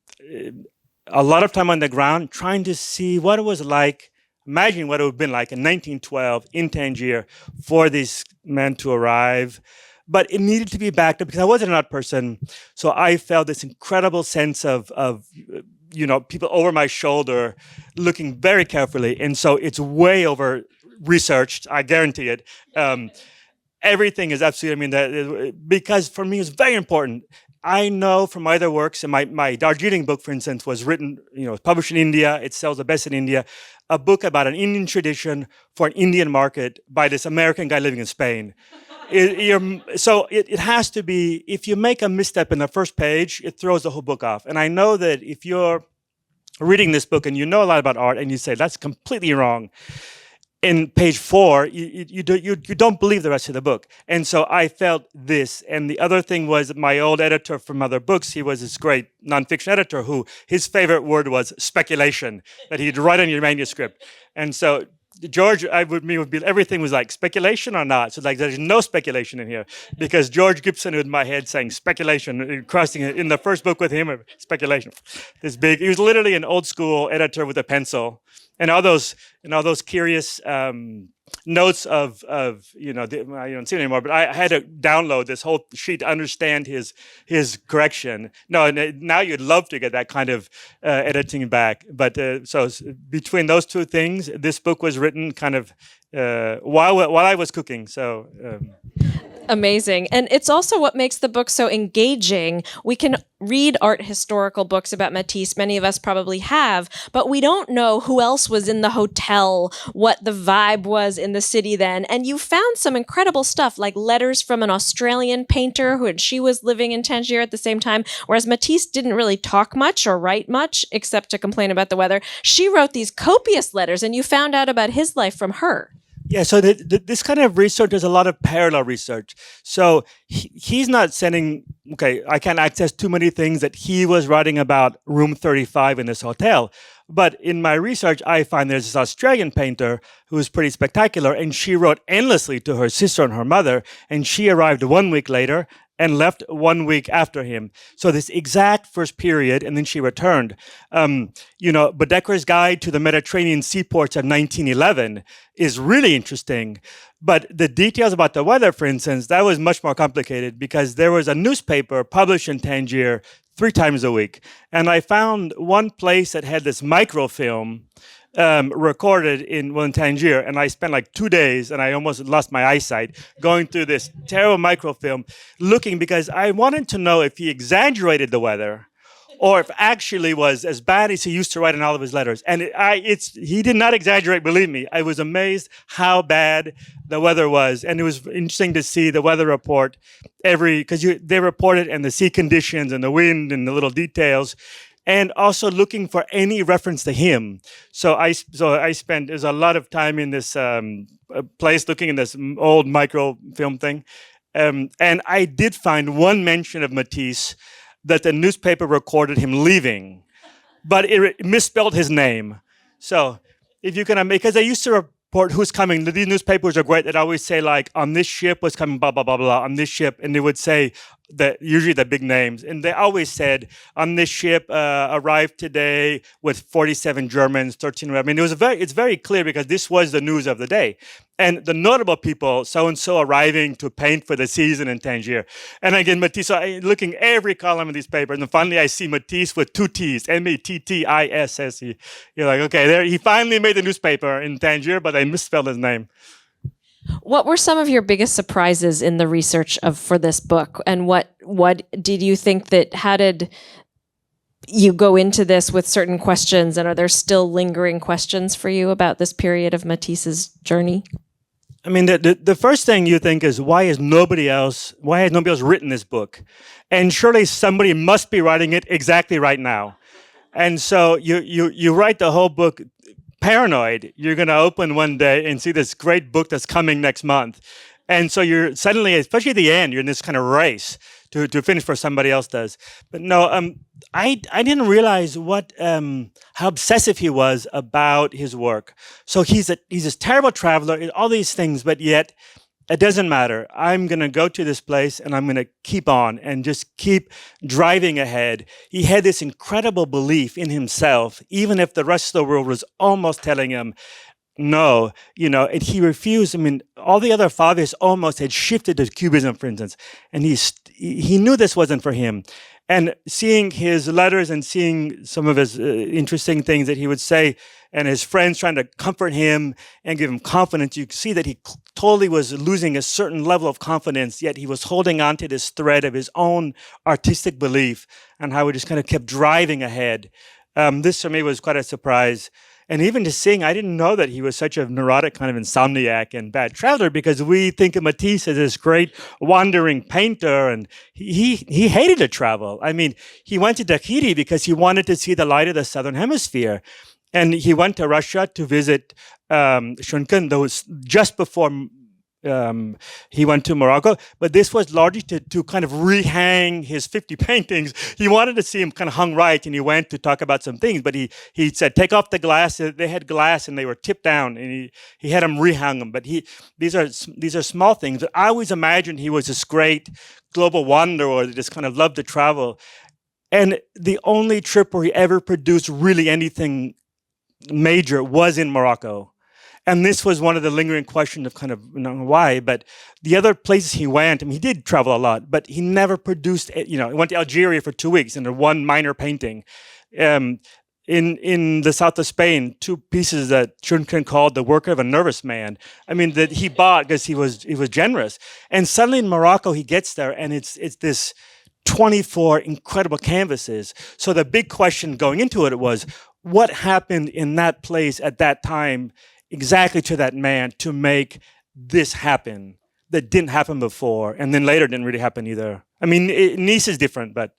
lot of time on the ground trying to see what it was like. Imagine what it would have been like in 1912 in Tangier for these men to arrive. But it needed to be backed up because I wasn't an art person. So I felt this incredible sense of people over my shoulder looking very carefully. And so it's way over researched, I guarantee it. Everything is absolutely, because for me it's very important. I know from my other works, and my Darjeeling book, for instance, was written, published in India. It sells the best in India. A book about an Indian tradition for an Indian market by this American guy living in Spain. It has to be, if you make a misstep in the first page, it throws the whole book off. And I know that if you're reading this book and you know a lot about art and you say, that's completely wrong, in page 4, you don't believe the rest of the book. And so I felt this. And the other thing was my old editor from other books, he was this great nonfiction editor who his favorite word was speculation, that he'd write on your manuscript. And so George, everything was like speculation or not. So like there's no speculation in here because George Gibson in my head saying speculation, crossing it in the first book with him, speculation. This big, he was literally an old school editor with a pencil. And all those curious notes of I don't see it anymore. But I had to download this whole sheet to understand his correction. No, now you'd love to get that kind of editing back. But so between those two things, this book was written kind of while I was cooking. So. Amazing. And it's also what makes the book so engaging. We can read art historical books about Matisse. Many of us probably have, but we don't know who else was in the hotel, what the vibe was in the city then. And you found some incredible stuff like letters from an Australian painter she was living in Tangier at the same time, whereas Matisse didn't really talk much or write much except to complain about the weather. She wrote these copious letters and you found out about his life from her. Yeah, so this kind of research, there's a lot of parallel research. So he's not sending, I can't access too many things that he was writing about room 35 in this hotel. But in my research, I find there's this Australian painter who's pretty spectacular, and she wrote endlessly to her sister and her mother, and she arrived 1 week later and left 1 week after him. So this exact first period, and then she returned. Baedeker's Guide to the Mediterranean Seaports of 1911 is really interesting. But the details about the weather, for instance, that was much more complicated because there was a newspaper published in Tangier 3 times a week. And I found one place that had this microfilm recorded in Tangier, and I spent like 2 days, and I almost lost my eyesight going through this terrible microfilm, looking because I wanted to know if he exaggerated the weather, or if actually was as bad as he used to write in all of his letters. And he did not exaggerate. Believe me, I was amazed how bad the weather was, and it was interesting to see the weather report because they reported and the sea conditions and the wind and the little details. And also looking for any reference to him. So I spent, there's a lot of time in this place looking in this old microfilm thing. And I did find one mention of Matisse that the newspaper recorded him leaving, but it misspelled his name. So if you can, because I used to report who's coming. These newspapers are great. They'd always say like, on this ship was coming, blah, blah, blah, blah, on this ship. And they would say usually the big names. And they always said, on this ship arrived today with 47 Germans, 13. I mean, it's very clear because this was the news of the day. And the notable people, so-and-so arriving to paint for the season in Tangier. And again, Matisse, so looking every column of these papers, and finally I see Matisse with 2 T's, Mattiss. You're like, okay, there he finally made the newspaper in Tangier, but I misspelled his name. What were some of your biggest surprises in the research for this book? And what did you think how did you go into this with certain questions? And are there still lingering questions for you about this period of Matisse's journey? I mean, the first thing you think is, why has nobody else written this book? And surely somebody must be writing it exactly right now. And so you write the whole book paranoid. You're going to open one day and see this great book that's coming next month. And so you're suddenly, especially at the end, you're in this kind of race to finish before somebody else does. But no, I didn't realize how obsessive he was about his work. So he's this terrible traveler, and all these things, but yet it doesn't matter. I'm going to go to this place and I'm going to keep on and just keep driving ahead. He had this incredible belief in himself, even if the rest of the world was almost telling him, no, and he refused. I mean, all the other fathers almost had shifted to Cubism, for instance, and he knew this wasn't for him. And seeing his letters and seeing some of his interesting things that he would say, and his friends trying to comfort him and give him confidence, you see that he totally was losing a certain level of confidence, yet he was holding on to this thread of his own artistic belief and how he just kind of kept driving ahead. This for me was quite a surprise. And even just seeing, I didn't know that he was such a neurotic kind of insomniac and bad traveler, because we think of Matisse as this great wandering painter, and he hated to travel. I mean, he went to Tahiti because he wanted to see the light of the Southern Hemisphere. And he went to Russia to visit Shunkan. That was just before he went to Morocco. But this was largely to kind of rehang his 50 paintings. He wanted to see him kind of hung right, and he went to talk about some things. But he said, take off the glass. They had glass, and they were tipped down, and he had them rehang them. But these are small things. But I always imagined he was this great global wanderer that just kind of loved to travel. And the only trip where he ever produced really anything major was in Morocco. And this was one of the lingering questions of kind of why. But the other places he went, I mean, he did travel a lot, but he never produced, he went to Algeria for 2 weeks and did one minor painting. In the south of Spain, 2 pieces that Shunkan called the work of a nervous man. I mean, that he bought because he was generous. And suddenly in Morocco, he gets there, and it's this 24 incredible canvases. So the big question going into it was, what happened in that place at that time exactly to that man to make this happen that didn't happen before, and then later didn't really happen either? I mean, Nice is different, but...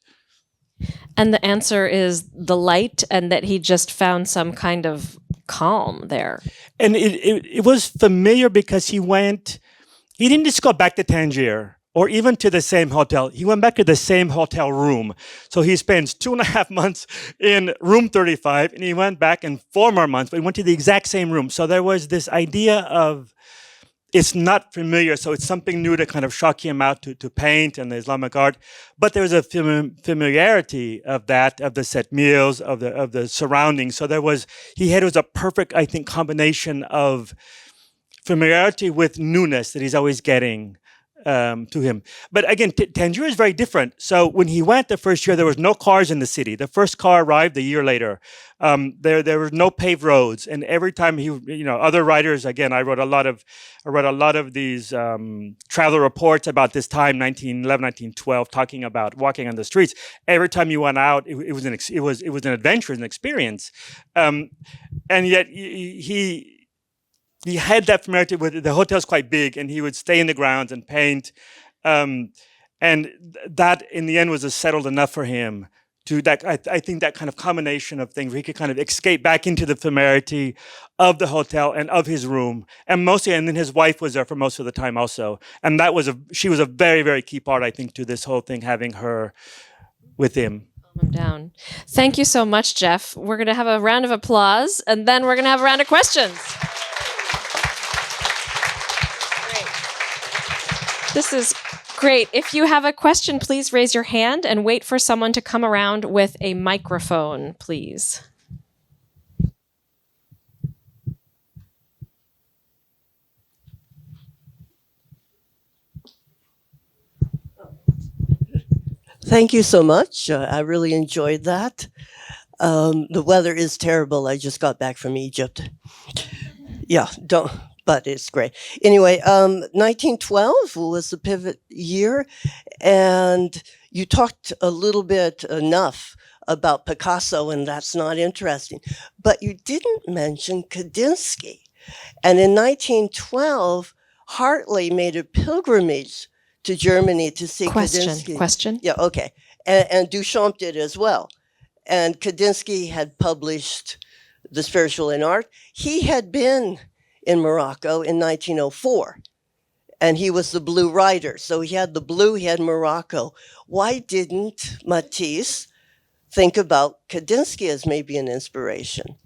And the answer is the light, and that he just found some kind of calm there. And it was familiar because he didn't just go back to Tangier or even to the same hotel. He went back to the same hotel room. So he spends 2.5 months in room 35, and he went back in 4 more months, but he went to the exact same room. So there was this idea of, it's not familiar, so it's something new to kind of shock him out to paint and the Islamic art. But there was a familiarity of that, of the set meals, of the surroundings. So it was a perfect, I think, combination of familiarity with newness that he's always getting to him. But again, Tangier is very different. So when he went the first year, there was no cars in the city. The first car arrived a year later. There were no paved roads, and every time other writers, again, I wrote a lot of these travel reports about this time, 1911, 1912, talking about walking on the streets. Every time you went out, it was an adventure, an experience, and yet he had that familiarity with the hotel's quite big, and he would stay in the grounds and paint. And that, in the end, was settled enough for him to that. I think that kind of combination of things where he could kind of escape back into the familiarity of the hotel and of his room. And then his wife was there for most of the time also. And she was a very, very key part, I think, to this whole thing, having her with him. Down. Thank you so much, Jeff. We're going to have a round of applause, and then we're going to have a round of questions. This is great. If you have a question, please raise your hand and wait for someone to come around with a microphone, please. Thank you so much. I really enjoyed that. The weather is terrible. I just got back from Egypt. Yeah, but it's great. Anyway, 1912 was the pivot year, and you talked a little bit enough about Picasso, and that's not interesting. But you didn't mention Kandinsky. And in 1912, Hartley made a pilgrimage to Germany to see Kandinsky. Question? Yeah, okay. And Duchamp did as well. And Kandinsky had published the spiritual in art. He had been in Morocco in 1904, and he was the blue writer. So he had the blue, he had Morocco. Why didn't Matisse think about Kandinsky as maybe an inspiration?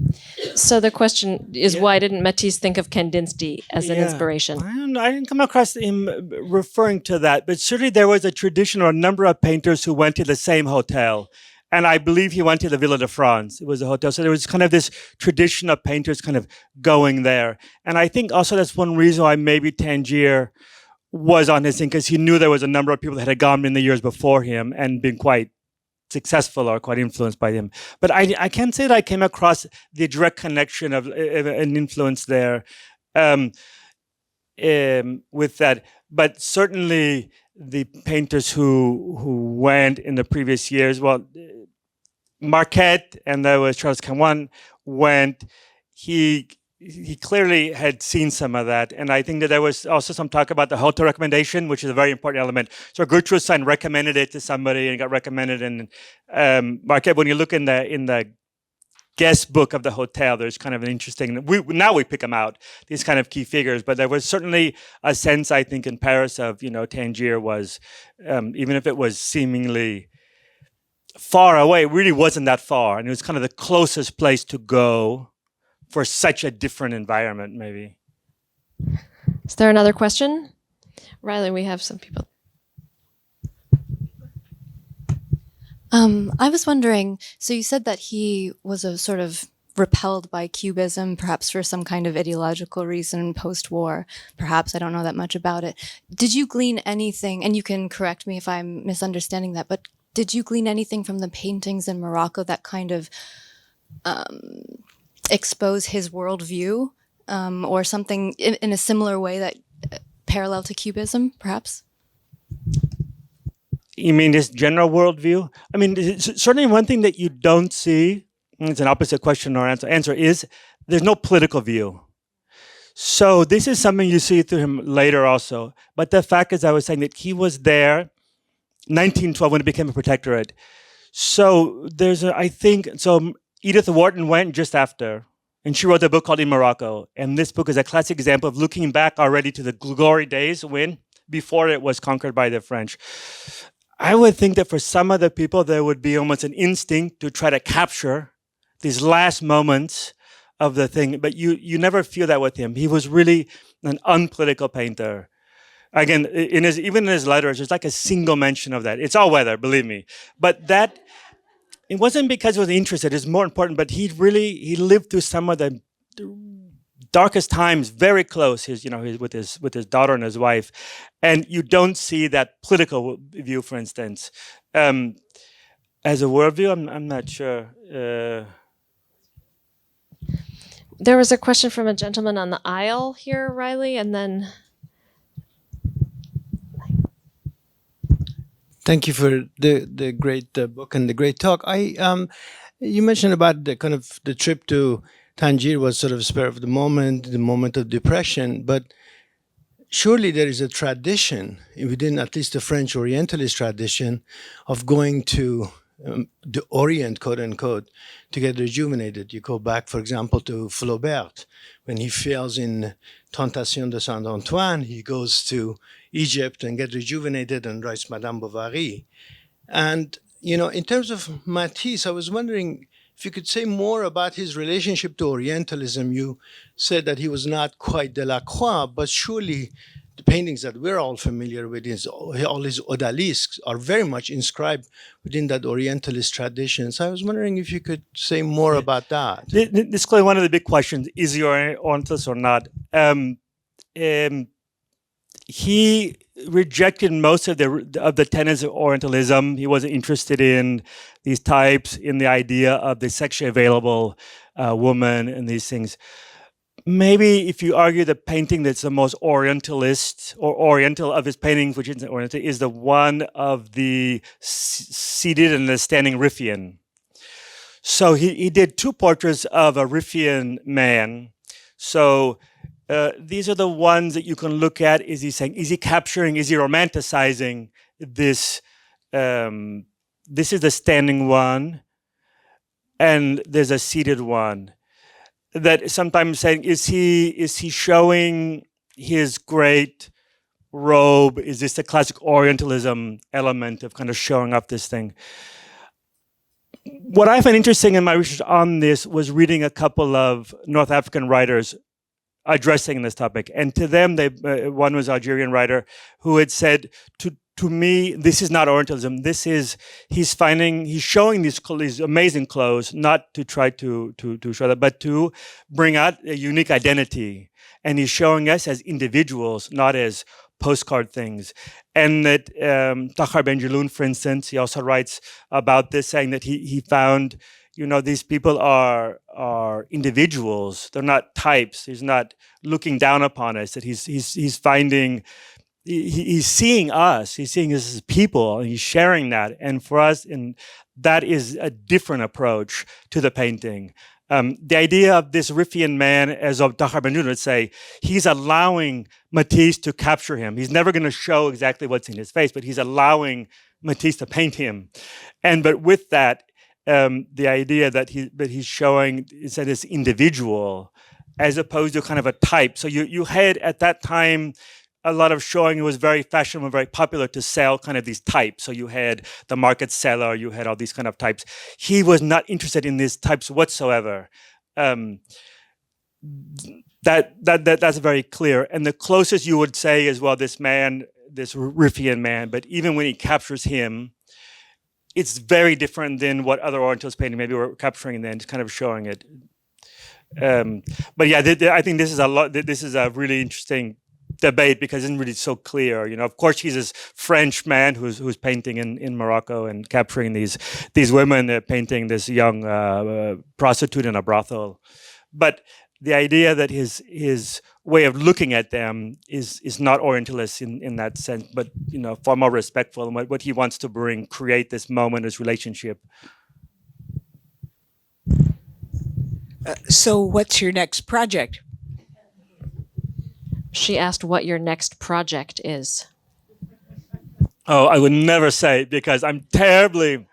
So the question is, Yeah. why didn't Matisse think of Kandinsky as an Yeah. inspiration? I didn't come across him referring to that, but certainly there was a tradition or a number of painters who went to the same hotel. And I believe he went to the Villa de France. It was a hotel. So there was kind of this tradition of painters kind of going there. And I think also that's one reason why maybe Tangier was on his thing, because he knew there was a number of people that had gone in the years before him and been quite successful or quite influenced by him. But I can't say that I came across the direct connection of an influence there with that. But certainly the painters who went in the previous years, well, Marquette, and there was Charles Cawan went. He clearly had seen some of that, and I think that there was also some talk about the hotel recommendation, which is a very important element. So Gertrude Stein recommended it to somebody, and it got recommended. And Marquette, when you look in the guest book of the hotel, there's kind of an interesting. Now we pick them out, these kind of key figures, but there was certainly a sense, I think, in Paris of Tangier was, even if it was seemingly far away, it really wasn't that far, and it was kind of the closest place to go for such a different environment, maybe. Is there another question? Riley, we have some people. I was wondering, so you said that he was a sort of repelled by Cubism, perhaps for some kind of ideological reason post-war. Perhaps, I don't know that much about it. Did you glean anything, and you can correct me if I'm misunderstanding that, but did you glean anything from the paintings in Morocco that kind of expose his worldview, or something in a similar way that parallel to Cubism, perhaps? You mean this general worldview? I mean, certainly one thing that you don't see, and it's an opposite question or answer is there's no political view. So this is something you see through him later also. But the fact is, I was saying that he was there 1912 when it became a protectorate. So I think Edith Wharton went just after, and she wrote a book called In Morocco. And this book is a classic example of looking back already to the glory days before it was conquered by the French. I would think that for some other people, there would be almost an instinct to try to capture these last moments of the thing. But you never feel that with him. He was really an unpolitical painter. Again, even in his letters, there's like a single mention of that. It's all weather, believe me. But that, it wasn't because he was interested. It's more important. But he lived through some of the darkest times, very close. With his daughter and his wife, and you don't see that political view, for instance, as a worldview. I'm not sure. There was a question from a gentleman on the aisle here, Riley, and then. Thank you for the great book and the great talk. You mentioned about the kind of the trip to Tangier was sort of spur of the moment of depression, but surely there is a tradition within at least the French Orientalist tradition of going to the Orient, quote unquote, to get rejuvenated. You go back, for example, to Flaubert. When he fails in Tentation de Saint-Antoine, he goes to Egypt and gets rejuvenated and writes Madame Bovary. And, in terms of Matisse, I was wondering if you could say more about his relationship to Orientalism. You said that he was not quite Delacroix, but surely the paintings that we're all familiar with, all his odalisques, are very much inscribed within that Orientalist tradition. So I was wondering if you could say more about that. This is clearly one of the big questions: is he Orientalist or not? He rejected most of the tenets of Orientalism. He wasn't interested in these types, in the idea of the sexually available woman and these things. Maybe if you argue the painting that's the most Orientalist or Oriental of his paintings, which isn't Oriental, is the one of the seated and the standing Riffian. So he did two portraits of a Riffian man. So these are the ones that you can look at. Is he capturing, is he romanticizing this? This is the standing one, and there's a seated one. that sometimes saying, is he showing his great robe? Is this the classic Orientalism element of kind of showing up this thing? What I find interesting in my research on this was reading a couple of North African writers addressing this topic, and to them, one was an Algerian writer who had said, to me, this is not Orientalism. This is he's showing these amazing clothes, not to try to show that, but to bring out a unique identity, and he's showing us as individuals, not as postcard things. And that Tahar Benjeloun, for instance, he also writes about this, saying that he found, these people are individuals. They're not types. He's not looking down upon us. That he's finding, he's seeing us. He's seeing us as people, and he's sharing that. And for us, and that is a different approach to the painting. The idea of this Riffian man, as of Tahar Benjeloun would say, he's allowing Matisse to capture him. He's never going to show exactly what's in his face, but he's allowing Matisse to paint him. But with that, the idea that he's showing is that it's individual, as opposed to kind of a type. So you had at that time a lot of showing. It was very fashionable, very popular to sell kind of these types. So you had the market seller, you had all these kind of types. He was not interested in these types whatsoever. That's very clear. And the closest you would say is, well, this man, this Riffian man, but even when he captures him, it's very different than what other Orientalist painting maybe were capturing and then just kind of showing it. But yeah, I think this is a really interesting debate because it isn't really so clear. Of course, he's this French man who's painting in Morocco and capturing these women, painting this young prostitute in a brothel. But the idea that his way of looking at them is not Orientalist in that sense, but far more respectful, and what he wants to create this moment, this relationship. So what's your next project? She asked what your next project is. Oh, I would never say, because I'm terribly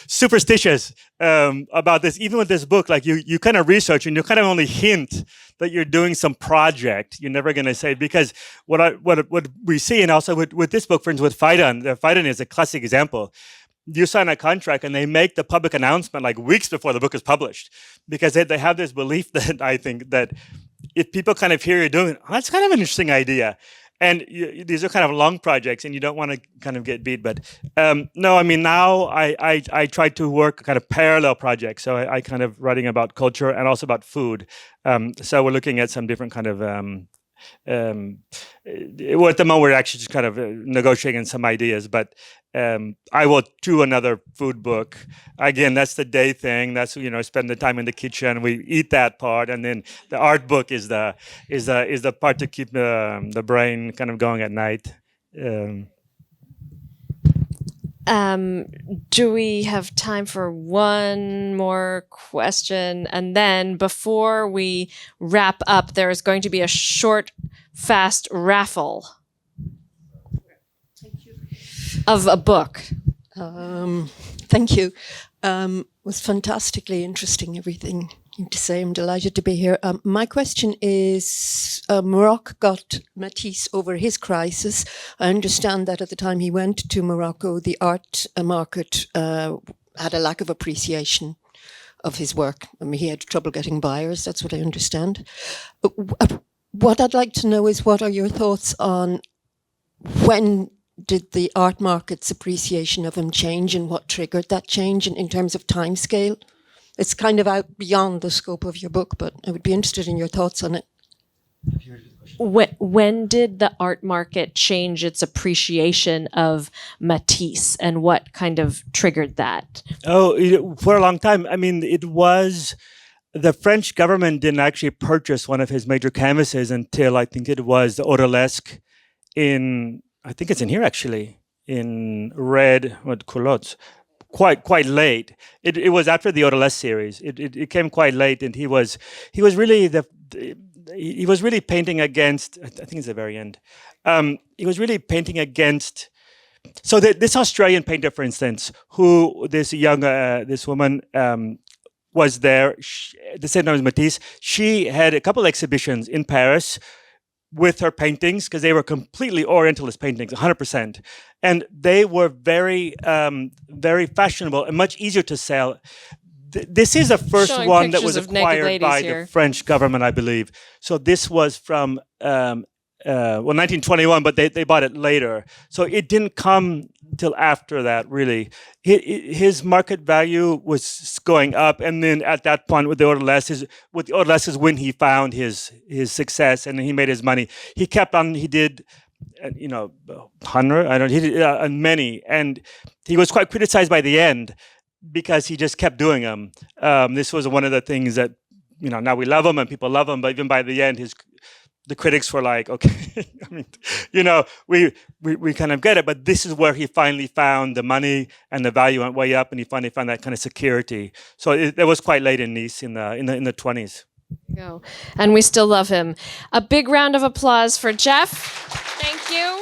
superstitious about this. Even with this book, like you kind of research and you kind of only hint that you're doing some project. You're never going to say, because what we see, and also with this book, for instance, with Faidan is a classic example. You sign a contract and they make the public announcement like weeks before the book is published, because they have this belief that I think that if people kind of hear you doing it, that's kind of an interesting idea. And these are kind of long projects and you don't want to kind of get beat. But no, I mean, now I try to work kind of parallel projects. So I kind of writing about culture and also about food. So we're looking at some different kind of, well, at the moment we're actually just kind of negotiating some ideas, but I will do another food book. Again, that's the day thing. That's, spend the time in the kitchen. We eat that part, and then the art book is the part to keep the brain kind of going at night. Do we have time for one more question? And then before we wrap up, there is going to be a short, fast raffle of a book. Thank you. It was fantastically interesting, everything you have to say. I'm delighted to be here. My question is, Morocco got Matisse over his crisis. I understand that at the time he went to Morocco, the art market had a lack of appreciation of his work. I mean, he had trouble getting buyers, that's what I understand. What I'd like to know is, what are your thoughts on when did the art market's appreciation of him change, and what triggered that change in terms of timescale? It's kind of out beyond the scope of your book, but I would be interested in your thoughts on it. When did the art market change its appreciation of Matisse, and what kind of triggered that? Oh, for a long time. I mean, it was the French government didn't actually purchase one of his major canvases until I think it was the Odalisque I think it's in here actually, in red culottes. Quite late. It was after the Odalisque series. It came quite late, and he was really painting against. I think it's the very end. He was really painting against. So this Australian painter, for instance, this woman was there. The same time as Matisse. She had a couple exhibitions in Paris with her paintings because they were completely Orientalist paintings, 100%, and they were very, very fashionable and much easier to sell. This is the first Showing one that pictures was of naked acquired ladies by here. the French government, I believe. So this was from 1921, but they bought it later. So it didn't come till after that, really. His market value was going up, and then at that point, with the Odalisques is when he found his success and he made his money. He kept on. He did. 100. I don't. He did many, and he was quite criticized by the end because he just kept doing them. This was one of the things that now we love him and people love him, but even by the end, the critics were like, okay, I mean, we kind of get it, but this is where he finally found the money and the value went way up, and he finally found that kind of security. So it was quite late in Nice in the 20s. Go. And we still love him. A big round of applause for Jeff. Thank you.